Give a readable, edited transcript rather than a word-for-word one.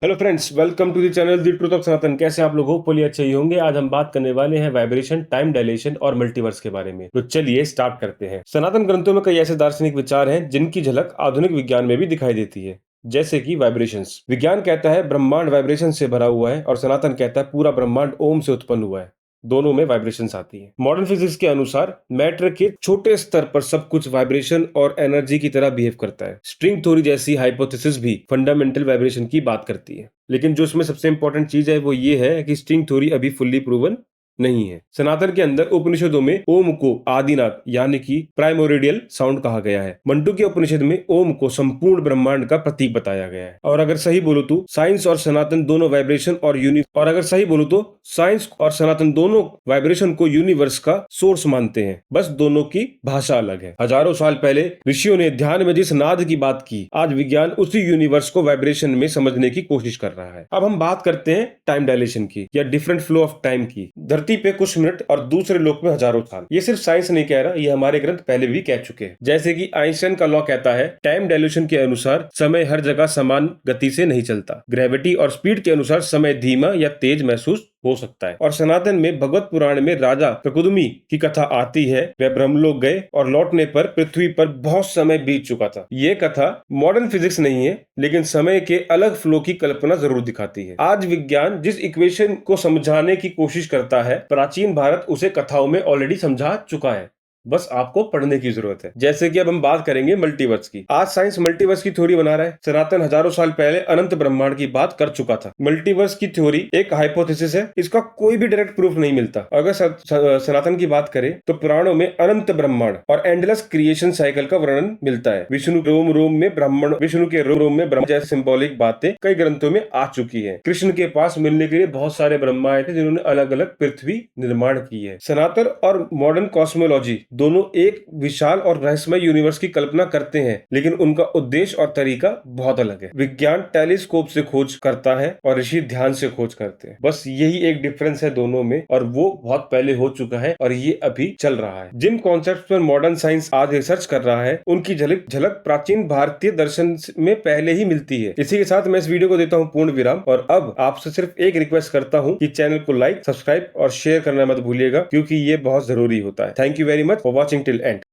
Hello friends, welcome to the channel the truth of Sanatan. कैसे आप लोग होपफुली अच्छे ही होंगे। आज हम बात करने वाले हैं वाइब्रेशन, टाइम डायलेशन और मल्टीवर्स के बारे में। तो चलिए स्टार्ट करते हैं। सनातन ग्रंथों में कई ऐसे दार्शनिक विचार हैं जिनकी झलक आधुनिक विज्ञान में भी दिखाई देती है, जैसे कि वाइब्रेशंस। विज्ञान कहता है ब्रह्मांड वाइब्रेशन से भरा हुआ है और सनातन कहता है पूरा ब्रह्मांड ओम से उत्पन्न हुआ है। दोनों में वाइब्रेशंस आती है। मॉडर्न फिजिक्स के अनुसार मैटर के छोटे स्तर पर सब कुछ वाइब्रेशन और एनर्जी की तरह बिहेव करता है। स्ट्रिंग थ्योरी जैसी हाइपोथेसिस भी फंडामेंटल वाइब्रेशन की बात करती है, लेकिन जो इसमें सबसे इंपॉर्टेंट चीज है वो ये है कि स्ट्रिंग थ्योरी अभी फुल्ली प्रूवन नहीं है। सनातन के अंदर उपनिषदों में ओम को आदिनाथ यानी कि प्राइमोरिडियल साउंड कहा गया है। मंडू के उपनिषद में ओम को संपूर्ण ब्रह्मांड का प्रतीक बताया गया है। और अगर सही बोलो तो साइंस और सनातन दोनों वाइब्रेशन को यूनिवर्स का सोर्स मानते हैं, बस दोनों की भाषा अलग है। हजारों साल पहले ऋषियों ने ध्यान में जिस नाद की बात की, आज विज्ञान उसी यूनिवर्स को वाइब्रेशन में समझने की कोशिश कर रहा है। अब हम बात करते हैं टाइम डायलेशन की या डिफरेंट फ्लो ऑफ टाइम की। धरती पे कुछ मिनट और दूसरे लोक में हजारों साल। ये सिर्फ साइंस नहीं कह रहा, ये हमारे ग्रंथ पहले भी कह चुके हैं। जैसे कि आइंस्टाइन का लॉ कहता है टाइम डायलेशन के अनुसार समय हर जगह समान गति से नहीं चलता। ग्रेविटी और स्पीड के अनुसार समय धीमा या तेज महसूस हो सकता है। और सनातन में भगवत पुराण में राजा प्रकुदुमी की कथा आती है। वे ब्रह्मलोक गए और लौटने पर पृथ्वी पर बहुत समय बीत चुका था। ये कथा मॉडर्न फिजिक्स नहीं है, लेकिन समय के अलग फ्लो की कल्पना जरूर दिखाती है। आज विज्ञान जिस इक्वेशन को समझाने की कोशिश करता है, प्राचीन भारत उसे कथाओं में ऑलरेडी समझा चुका है, बस आपको पढ़ने की जरूरत है। जैसे कि अब हम बात करेंगे मल्टीवर्स की। आज साइंस मल्टीवर्स की थ्योरी बना रहा है। सनातन हजारों साल पहले अनंत ब्रह्मांड की बात कर चुका था। मल्टीवर्स की थ्योरी एक हाइपोथेसिस है, इसका कोई भी डायरेक्ट प्रूफ नहीं मिलता। अगर सनातन की बात करें तो पुराणों में अनंत ब्रह्मांड और एंडलेस क्रिएशन साइकिल का वर्णन मिलता है। विष्णु के रोम में ब्रह्म जैसी सिंबॉलिक बातें कई ग्रंथों में आ चुकी है। कृष्ण के पास मिलने के लिए बहुत सारे ब्रह्मा आए थे जिन्होंने अलग अलग पृथ्वी निर्माण की है। सनातन और मॉडर्न कॉस्मोलॉजी दोनों एक विशाल और रहस्यमय यूनिवर्स की कल्पना करते हैं, लेकिन उनका उद्देश्य और तरीका बहुत अलग है। विज्ञान टेलीस्कोप से खोज करता है और ऋषि ध्यान से खोज करते हैं। बस यही एक डिफरेंस है दोनों में, और वो बहुत पहले हो चुका है और ये अभी चल रहा है। जिन कॉन्सेप्ट पर मॉडर्न साइंस आज रिसर्च कर रहा है, उनकी झलक प्राचीन भारतीय दर्शन में पहले ही मिलती है। इसी के साथ मैं इस वीडियो को देता हूँ पूर्ण विराम, और अब आपसे सिर्फ एक रिक्वेस्ट करता हूँ कि चैनल को लाइक, सब्सक्राइब और शेयर करना मत भूलिएगा, क्योंकि ये बहुत जरूरी होता है। Thank you very much for watching till end.